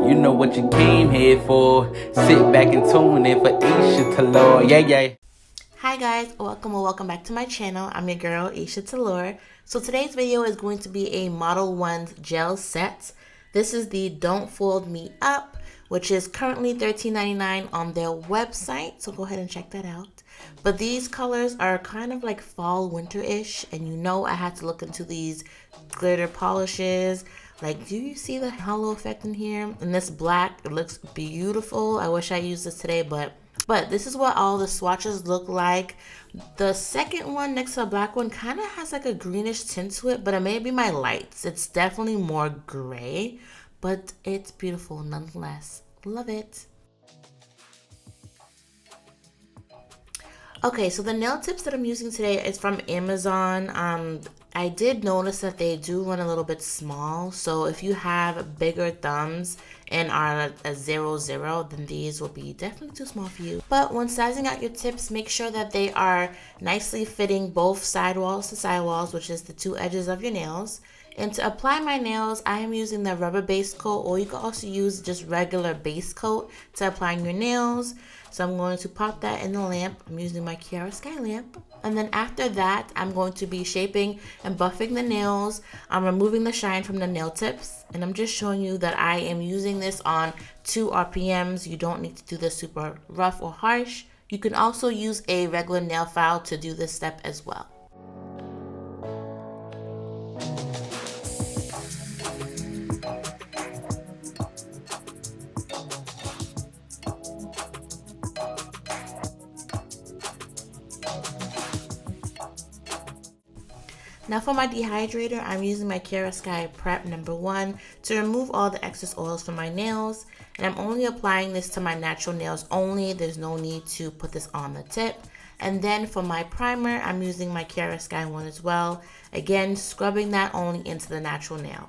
You know what you came here for. Sit back and tune in for EISHATAYLORE. Yeah. Hi guys, welcome back to my channel. I'm your girl EISHATAYLORE. So today's video is going to be a Modelones gel set. This is the Don't Fold Me Up, which is currently $13.99 on their website, so go ahead and check that out. But these colors are kind of like fall winter-ish, and you know I had to look into these glitter polishes. Like, do you see the halo effect in here? And this black, it looks beautiful. I wish I used this today, but this is what all the swatches look like. The second one next to the black one kind of has like a greenish tint to it, but it may be my lights. It's definitely more gray, but it's beautiful nonetheless. Love it. Okay, so the nail tips that I'm using today is from Amazon. I did notice that they do run a little bit small, so if you have bigger thumbs and are a 0-0, then these will be definitely too small for you. But when sizing out your tips, make sure that they are nicely fitting both sidewalls to sidewalls, which is the two edges of your nails. And to apply my nails, I am using the rubber base coat, or you can also use just regular base coat to applying your nails. So I'm going to pop that in the lamp. I'm using my Kiara Sky lamp. And then after that, I'm going to be shaping and buffing the nails. I'm removing the shine from the nail tips. And I'm just showing you that I am using this on 2 RPMs. You don't need to do this super rough or harsh. You can also use a regular nail file to do this step as well. Now for my dehydrator, I'm using my Kiara Sky Prep #1 to remove all the excess oils from my nails. And I'm only applying this to my natural nails only. There's no need to put this on the tip. And then for my primer, I'm using my Kiara Sky one as well. Again, scrubbing that only into the natural nail.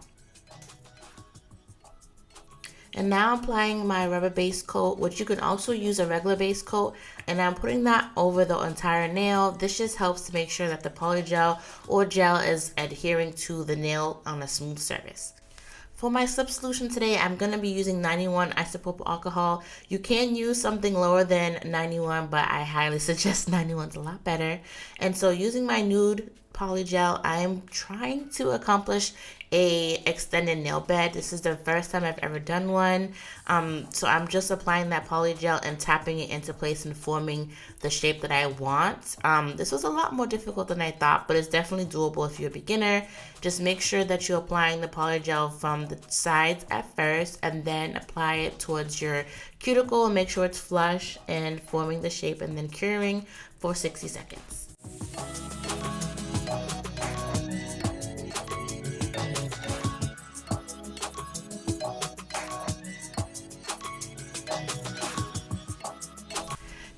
And now I'm applying my rubber base coat, which you can also use a regular base coat, and I'm putting that over the entire nail. This just helps to make sure that the polygel or gel is adhering to the nail on a smooth surface. For my slip solution today, I'm going to be using 91 isopropyl alcohol. You can use something lower than 91, but I highly suggest 91 is a lot better. And so using my nude polygel, I am trying to accomplish a extended nail bed. This is the first time I've ever done one. So I'm just applying that polygel and tapping it into place and forming the shape that I want. This was a lot more difficult than I thought, but it's definitely doable if you're a beginner. Just make sure that you're applying the polygel from the sides at first and then apply it towards your cuticle and make sure it's flush and forming the shape, and then curing for 60 seconds.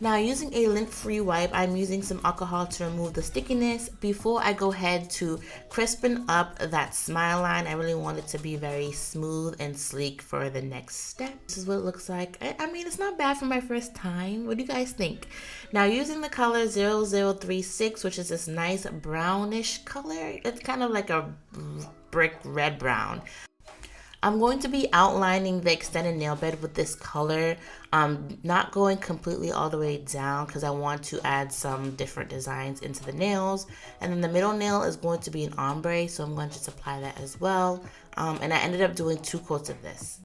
Now using a lint-free wipe, I'm using some alcohol to remove the stickiness before I go ahead to crispen up that smile line. I really want it to be very smooth and sleek for the next step. This is what it looks like. I mean, it's not bad for my first time. What do you guys think? Now using the color 0036, which is this nice brownish color. It's kind of like a brick red brown. I'm going to be outlining the extended nail bed with this color. Not going completely all the way down because I want to add some different designs into the nails. And then the middle nail is going to be an ombre, so I'm going to just apply that as well. And I ended up doing 2 coats of this.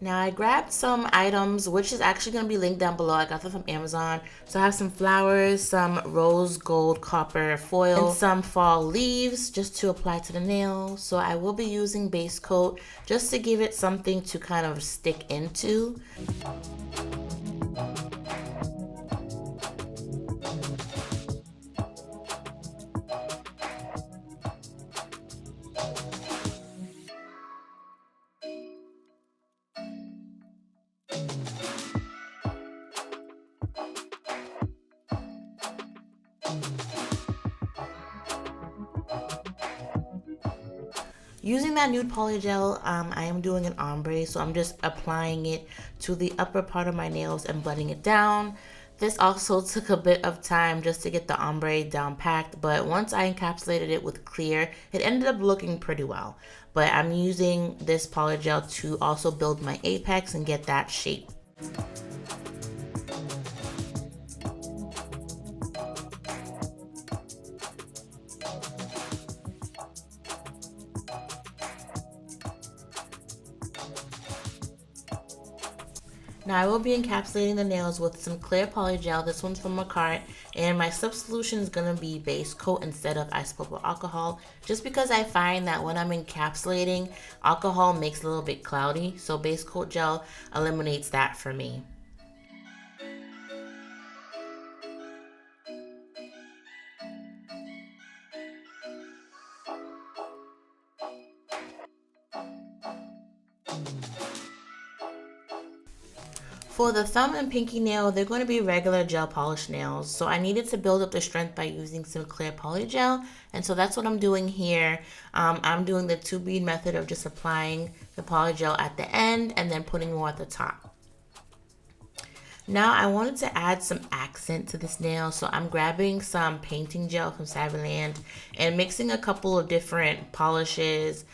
Now I grabbed some items, which is actually going to be linked down below. I got them from Amazon. So I have some flowers, some rose gold copper foil, and some fall leaves just to apply to the nail. So I will be using base coat just to give it something to kind of stick into. Using that nude polygel, I am doing an ombre, so I'm just applying it to the upper part of my nails and blending it down. This also took a bit of time just to get the ombre down packed, but once I encapsulated it with clear, it ended up looking pretty well. But I'm using this polygel to also build my apex and get that shape. Now I will be encapsulating the nails with some clear polygel. This one's from Makartt, and my sub solution is going to be base coat instead of isopropyl alcohol, just because I find that when I'm encapsulating, alcohol makes it a little bit cloudy, so base coat gel eliminates that for me. For the thumb and pinky nail, they're going to be regular gel polish nails. So I needed to build up the strength by using some clear polygel. And so that's what I'm doing here. I'm doing the 2-bead method of just applying the polygel at the end and then putting more at the top. Now I wanted to add some accent to this nail. So I'm grabbing some painting gel from Savvyland and mixing a couple of different polishes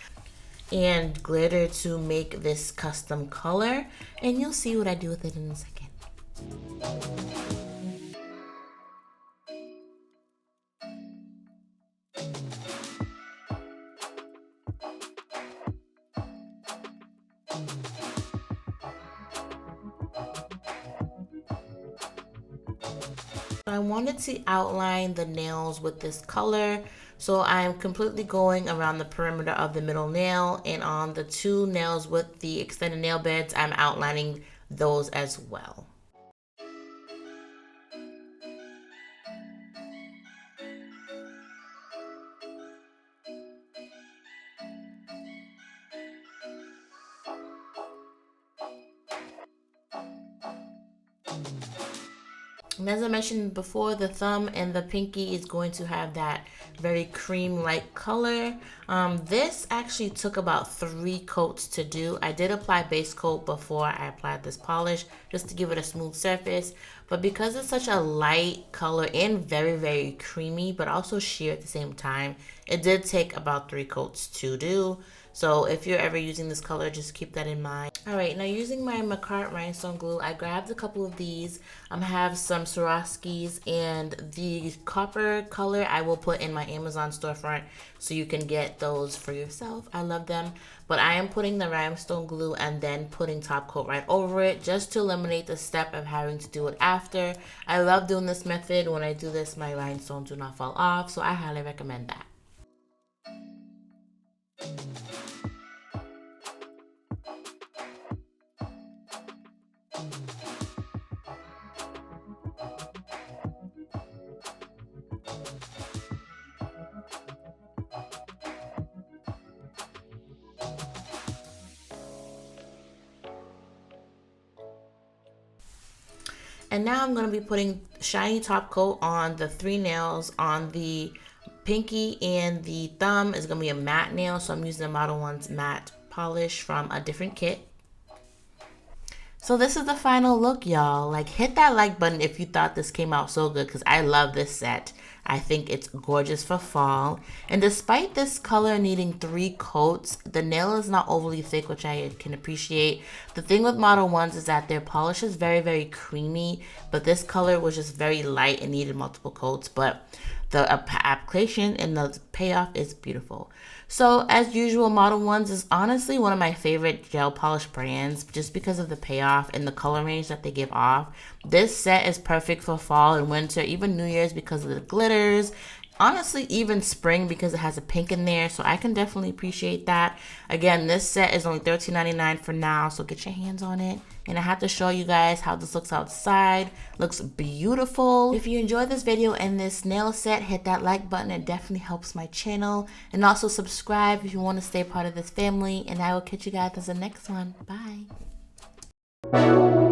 and glitter to make this custom color, and you'll see what I do with it in a second. I wanted to outline the nails with this color, so I'm completely going around the perimeter of the middle nail, and on the 2 nails with the extended nail beds, I'm outlining those as well. And as I mentioned before, the thumb and the pinky is going to have that very cream-like color. This actually took about 3 coats to do. I did apply base coat before I applied this polish just to give it a smooth surface. But because it's such a light color and very, very creamy, but also sheer at the same time, it did take about 3 coats to do. So if you're ever using this color, just keep that in mind. All right, now using my Makartt rhinestone glue, I grabbed a couple of these. I have some Swarovskis, and the copper color I will put in my Amazon storefront so you can get those for yourself. I love them. But I am putting the rhinestone glue and then putting top coat right over it just to eliminate the step of having to do it after. I love doing this method. When I do this, my rhinestones do not fall off, so I highly recommend that. And now I'm going to be putting shiny top coat on the 3 nails. On the pinky and the thumb is going to be a matte nail, so I'm using the Modelones matte polish from a different kit. So this is the final look, y'all. Like, hit that like button if you thought this came out so good, because I love this set. I think it's gorgeous for fall. And despite this color needing 3 coats, the nail is not overly thick, which I can appreciate. The thing with Modelones is that their polish is very, very creamy, but this color was just very light and needed multiple coats. But the application and the payoff is beautiful. So as usual, Modelones is honestly one of my favorite gel polish brands just because of the payoff and the color range that they give off. This set is perfect for fall and winter, even New Year's because of the glitters. Honestly, even spring because it has a pink in there, so I can definitely appreciate that. Again, this set is only $13.99 for now, so get your hands on it. And I have to show you guys how this looks outside. Looks beautiful. If you enjoyed this video and this nail set, hit that like button. It definitely helps my channel. And also subscribe if you want to stay part of this family. And I will catch you guys in the next one. Bye.